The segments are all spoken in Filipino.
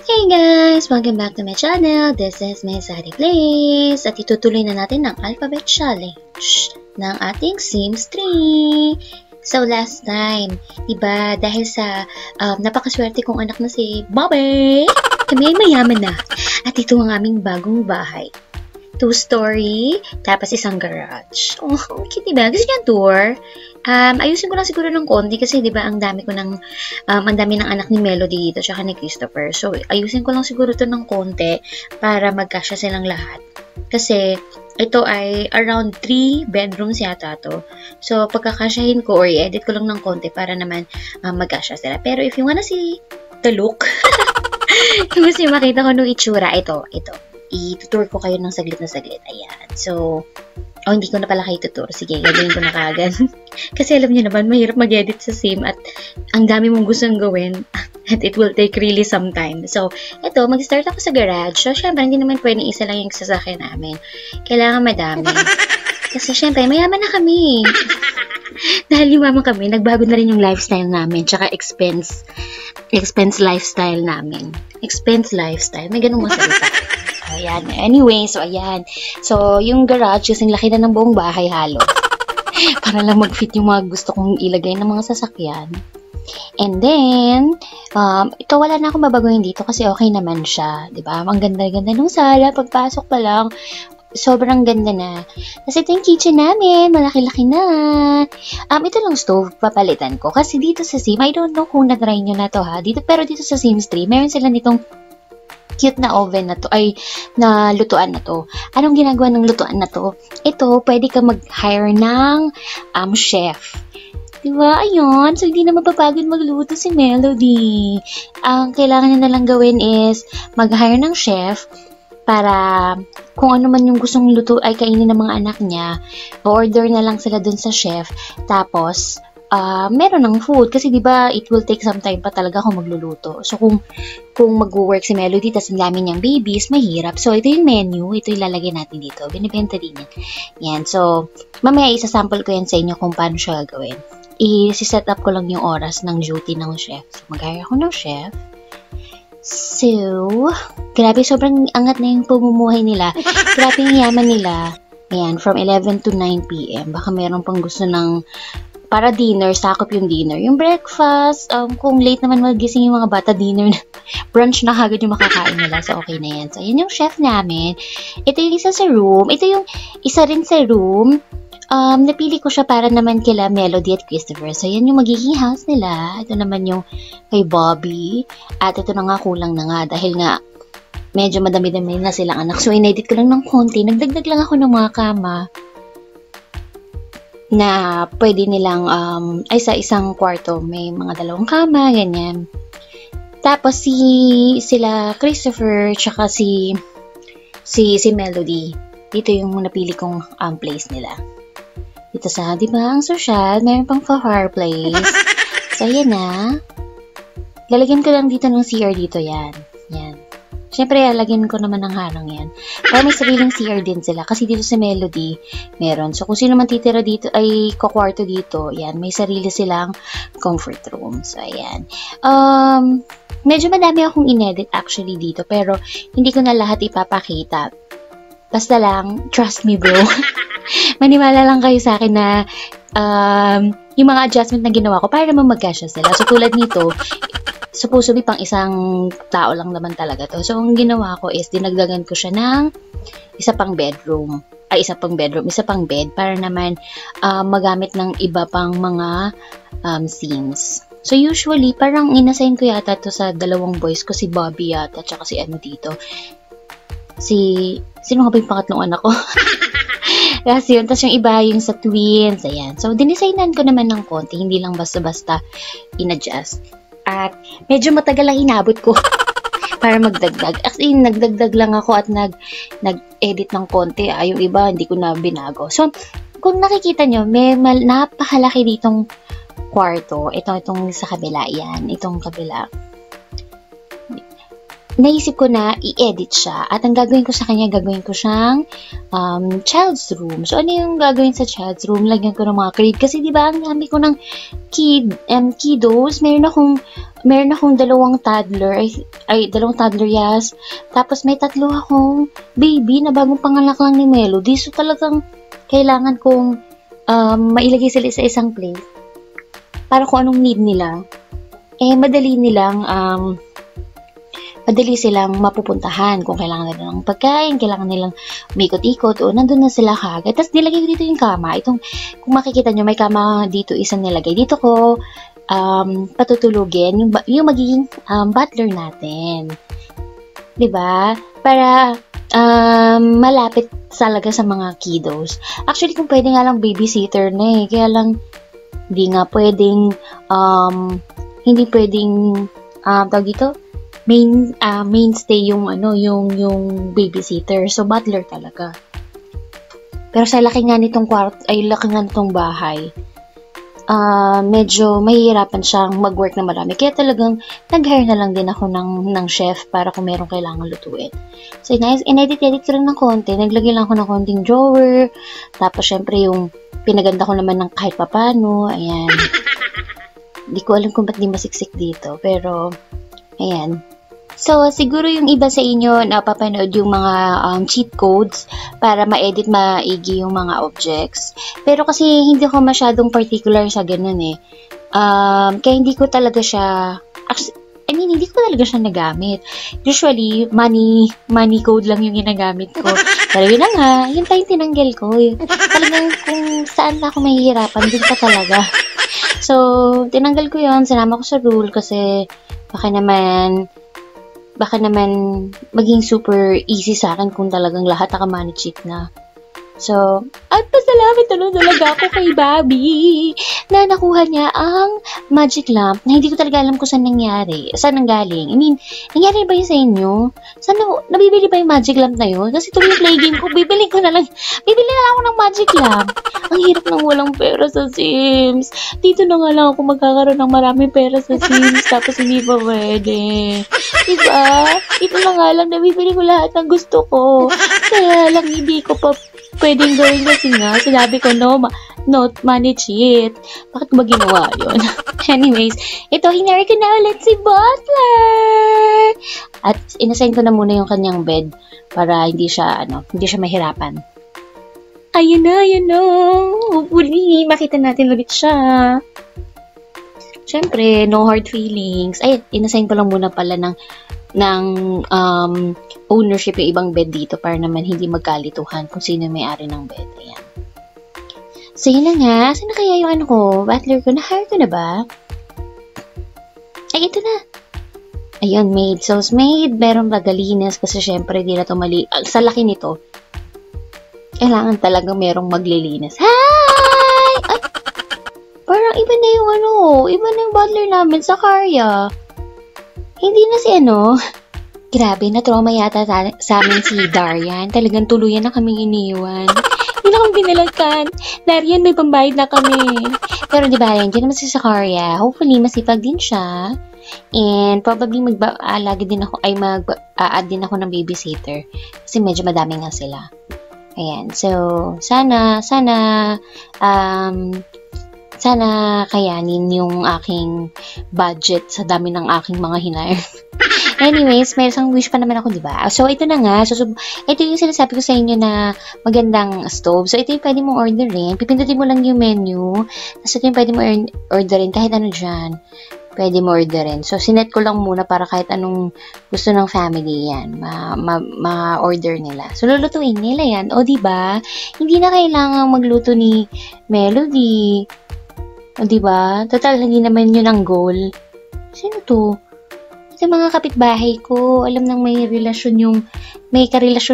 Hey guys! Welcome back to my channel. This is Miss Adi Plays. At itutuloy na natin ang Alphabet Challenge ng ating Sims 3. So last time, diba, dahil sa napakaswerte kong anak na si Bobby, kami ay mayaman na. At ito ang aming bagong bahay. 2-story, tapos isang garage. Oh, cute diba? Gusto niya tour? Ayusin ko lang siguro ng konti kasi 'di ba ang dami ng anak ni Melody dito tsaka ni Christopher. So ayusin ko lang siguro 'to ng konti para magkasya silang lahat. Kasi ito ay around 3 bedrooms yata to. So pagkakasyahin ko or i-edit ko lang ng konti para naman magkasya sila. Pero if you wanna see the look, kung gusto makita ko nung itsura, ito. I-tutor ko kayo ng saglit na saglit. Ayan. So, hindi ko na pala kayo tutor. Sige, gagawin ko na kaagad. Kasi alam niyo naman, mahirap mag-edit sa sim at ang dami mong gustong gawin at it will take really some time. So, ito, mag-start ako sa garage. So, syempre, hindi naman pwedeng isa lang yung sasakyan namin. Kailangan madami. Kasi syempre, mayaman na kami. Dahil yumaman kami, nagbago na rin yung lifestyle namin. Tsaka expense lifestyle namin. Expense lifestyle. May ganun mga salita. Ayan. Anyway, so ayan. So, yung garage, kasing laki na ng buong bahay halo. Para lang mag-fit yung mga gusto kong ilagay ng mga sasakyan. And then, ito wala na akong babaguhin dito kasi okay naman siya. Diba? Ang ganda-ganda nung sala. Pagpasok pa lang, sobrang ganda na. Kasi ito yung kitchen namin. Malaki-laki na. Ito lang stove, papalitan ko. Kasi dito sa Sim, I don't know kung na-try nyo na to ha. Pero dito sa Sims 3, meron sila nitong cute na oven na to, na lutuan na to. Anong ginagawa ng lutuan na to? Ito, pwede ka mag-hire ng chef. Diba? Ayun. So, hindi na mapapagod magluto si Melody. Ang kailangan niya na lang gawin is mag-hire ng chef para kung ano man yung gustong luto ay kainin ng mga anak niya. Order na lang sila dun sa chef. Tapos, meron ng food kasi 'di ba it will take some time pa talaga kung magluluto. So kung mag-work si Melody tas ang dami niyang babies, mahirap. So ito yung menu, ito ilalagay natin dito. Binibenta din yan. Yan. So mamaya isa-sample ko yan sa inyo kung paano siya gagawin. I-set up ko lang yung oras ng duty ng chef. So mag-hire ako ng chef. So, grabe sobrang angat na yung pamumuhay nila. Grabe yung yaman nila. Ayan, from 11 to 9 PM. Baka meron pang gusto ng para dinner, sakop yung dinner. Yung breakfast, kung late naman magising yung mga bata, dinner na, brunch na kagad yung makakain nila. So, okay na yan. So, yun yung chef namin. Ito yung isa sa room. Ito yung isa rin sa room. Napili ko siya para naman kila Melody at Christopher. So, yan yung magiging house nila. Ito naman yung kay Bobby. At ito na nga, kulang na nga. Dahil nga, medyo madami-dami na silang anak. So, inedit ko lang ng konti. Nagdagdag lang ako ng mga kama na pwede nilang, sa isang kwarto, may mga 2 kama, ganyan. Tapos, sila Christopher, tsaka si Melody, dito yung napili kong place nila. Dito sa, di ba, ang social, mayroon pang fireplace. So, yan na. Lalagyan ko lang dito ng CR dito, yan. Yan. Siyempre, lagyan ko naman ng harang yan. Para may sariling CR din sila. Kasi dito sa Melody, meron. So, kung sino man titira dito, ay kakwarto dito, yan, may sarili silang comfort room. So, ayan. Medyo madami akong inedit actually dito, pero hindi ko na lahat ipapakita. Basta lang, trust me bro. Maniwala lang kayo sa akin na yung mga adjustment na ginawa ko para naman magkasya sila. So, tulad nito, supposedly pang isang tao lang naman talaga to. So, ang ginawa ko is dinagdagan ko siya ng isa pang bed para naman magamit ng iba pang mga scenes. So, usually, parang inassign ko yata to sa 2 boys ko, si Bobby yata, tsaka si ano dito. Sino nga ba yung pangatlong anak ko? Kasi yun, tapos yung iba yung sa twins, ayan. So, dinesignan ko naman ng konti, hindi lang basta-basta in-adjust. At medyo matagal lang inabot ko para magdagdag. Actually, nagdagdag lang ako at nag-edit ng konti. Yung iba, hindi ko na binago. So, kung nakikita nyo, may napakalaki ditong kwarto. Itong sa kabila. Yan, itong kabila. Naisip ko na i-edit siya. At ang gagawin ko sa kanya, gagawin ko siyang child's room. So, ano yung gagawin sa child's room? Lagyan ko ng mga crib. Kasi, di ba, ang dami ko ng kiddos. Meron akong meron akong dalawang toddler, dalawang toddler, yes. Tapos may tatlo akong baby na bagong panganak lang ni Melody. So talagang kailangan kong mailagay sila sa isang place para kung anong need nila. Madali silang mapupuntahan kung kailangan nila ng pagkain, kailangan nilang umikot-ikot, o nandun na sila kagad. Tapos nilagay ko dito yung kama. Kung makikita nyo, may kama dito, isang nilagay. Dito ko patutulugin yung magiging butler natin. Diba? Para malapit talaga sa mga kiddos. Actually, kung pwede nga lang babysitter na kaya lang hindi nga pwedeng hindi pwedeng tawag dito, mainstay yung babysitter. So butler talaga. Pero sa laki nga nitong bahay, medyo mahihirapan siyang mag-work na marami. Kaya talagang nag-hire na lang din ako ng chef para kung merong kailangan lutuin. So inedit ko rin ng konti. Naglagay lang ako ng konting drawer. Tapos syempre yung pinaganda ko naman ng kahit papano. Ayan. Di ko alam kung ba't di masiksik dito. Pero ayan. So, siguro yung iba sa inyo na papanood yung mga cheat codes para ma-edit maigi yung mga objects. Pero kasi hindi ko masyadong particular sa ganun kaya hindi ko talaga siya, hindi ko talaga siya nagamit. Usually, money code lang yung ginagamit ko. Pero yun na nga, yun tayong tinanggal ko. Talagang kung saan na ako mahihirapan, din pa talaga. So, tinanggal ko yun, sinama ko sa rule kasi baka naman maging super easy sa akin kung talagang lahat naka-money cheat na. So, at pasalamat talaga ako kay Bobby na nakuha niya ang magic lamp na hindi ko talaga alam kung saan nanggaling. Nangyari ba yun sa inyo? Nabibili ba yung magic lamp na yun? Kasi tuloy yung play game ko, bibili na lang ako ng magic lamp. Ang hirap ng walang pera sa Sims. Dito na nga lang ako magkakaroon ng maraming pera sa Sims tapos hindi pa pwede. Diba? Ito na nga lang, nabibili ko lahat ng gusto ko. Kaya lang hindi ko pa pwedeng gawin kasi nga, sinabi ko, not money cheat. Bakit ba ginawa yun? Anyways, ito, hinari ko na ulit si Butler! At inassign ko na muna yung kanyang bed para hindi siya mahirapan. Ayun na. Hopefully, makita natin ulit siya. Siyempre, no hard feelings. Ay, inassign ko lang muna pala ng ownership yung ibang bed dito para naman hindi magkalituhan kung sino may-ari ng bed. Ayan. So, yun na nga. Saan na kaya yung butler ko? Na-hire ko na ba? Ay, ito na. Ayun, maid. So, maid, merong magalinis kasi syempre di na ito sa laki nito, kailangan talaga merong maglilinis. Hi! Ay! Parang iba na yung butler namin sa Karya. Hindi na si Grabe, na-trauma yata sa amin si Darian. Talagang tuluyan na kaming iniwan. Hindi na kami binalakan. Darian, may pambayad na kami. Pero di ba, yan naman si Sakarya. Hopefully, masipag din siya. And probably mag-add din ako ng babysitter. Kasi medyo madami nga sila. Ayan. So, sana kayanin yung aking budget sa dami ng aking mga hinire. Anyways, may isang wish pa naman ako, diba? So, ito na nga. Ito yung sinasabi ko sa inyo na magandang stove. So, ito yung pwede mong orderin. Pipindutin mo lang yung menu. Tapos, ito yung pwede mong orderin. Kahit ano dyan, pwede mo orderin. So, sinet ko lang muna para kahit anong gusto ng family yan. Ma-order nila. So, lulutuin nila yan. O, diba? Hindi na kailangan magluto ni Melody. O, diba? Total, hindi naman yun ang goal. Sino to? Sa mga kapitbahay ko, alam nang may karelasyon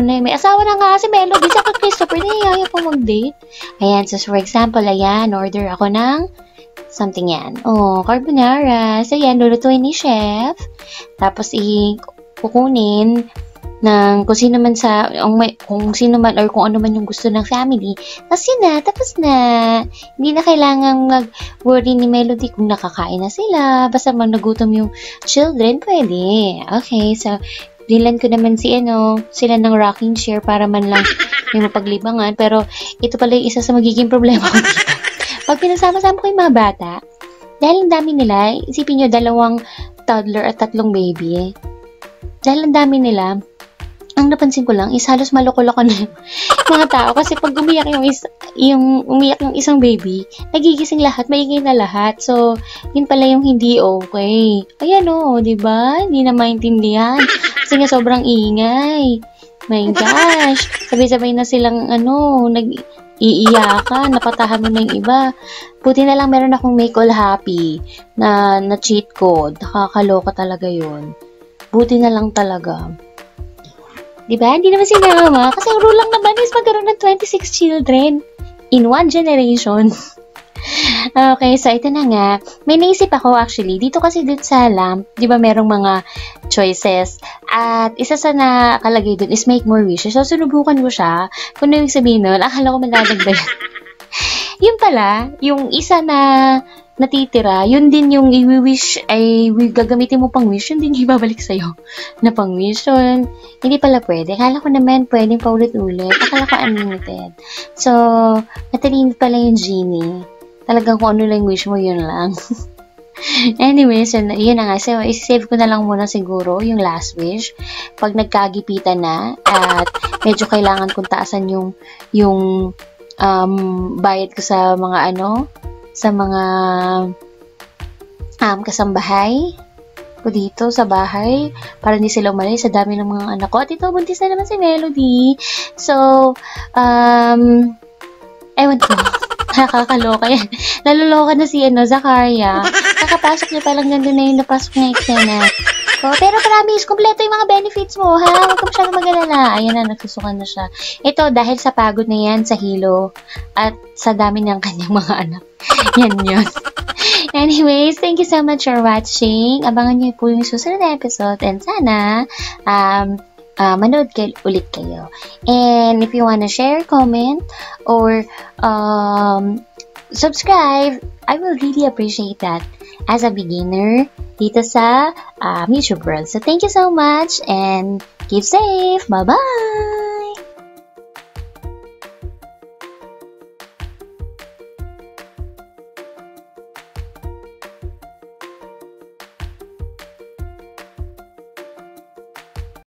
na may asawa na nga si Melody sa Christopher, nahihaya po mag-date. Ayan, so for example, ayan, order ako ng something yan. Oh, carbonara. So yan, lulutuin ni chef. Tapos kukunin ng kung sino man or kung ano man yung gusto ng family. Tapos yun na, tapos na. Hindi na kailangang mag-worry ni Melody kung nakakain na sila. Basta nagutom yung children, pwede. Okay, so nilan ko naman sila ng rocking chair para man lang may mapaglibangan. Pero ito pala yung isa sa magiging problema ko dito. Pag pinasama-sama ko yung mga bata, dahil ang dami nila, isipin nyo, 2 toddler at 3 baby. Dahil ang dami nila, ang napansin ko lang is halos maloko-loko na yung mga tao. Kasi pag umiyak yung isang baby, nagigising lahat, maingay na lahat. So, yun pala yung hindi okay. Ayan o, diba? Hindi na maintindihan. Kasi nga sobrang ingay. My gosh. Sabay-sabay na silang nag-iiyakan, napatahan mo na yung iba. Buti na lang meron akong make all happy na cheat code. Nakakaloka talaga yun. Buti na lang talaga. Diba? Hindi naman sinama. Kasi ang rule lang naman is magkaroon ng 26 children in one generation. Okay, so ito na nga. May naisip ako actually. Dito kasi dito sa lamp, di ba merong mga choices. At isa sa nakalagay dun is make more wishes. So, sunubukan ko siya. Kung ano yung sabihin nun, akala ko madadagdag. Yun pala, yung isa na natitira, yun din yung i-wish ay gagamitin mo pang wish, yun din yung ibabalik sa'yo na pang wish. So, hindi pala pwede. Akala ko naman pwedeng paulit-ulit. Akala ko unlimited. So, natalino pala yung genie. Talagang kung ano lang wish mo, yun lang. Anyway, so yun na nga. So, isi-save ko na lang muna siguro yung last wish. Pag nagkagipitan na at medyo kailangan kong taasan yung bayad ko sa mga sa mga kasambahay ko dito sa bahay para hindi sila umalis sa dami ng mga anak ko. At ito, buntis na naman si Melody. So, ewan ko. Nakakaloka yan. Naluloka na si Zakaria. Kakapasok niya palang nandun na yung napasok na eksena. So, pero promise, kompleto yung mga benefits mo, ha? Huwag ka masyadong mag-alala. Ayan na, nagsusukan na siya. Ito, dahil sa pagod na yan sa hilo at sa dami ng kanyang mga anak. Yan yun. Anyways, thank you so much for watching. Abangan niyo po yung susunod na episode and sana manood ulit kayo. And if you wanna share, comment, or subscribe, I will really appreciate that as a beginner dito sa YouTube world. So thank you so much and keep safe. Bye-bye!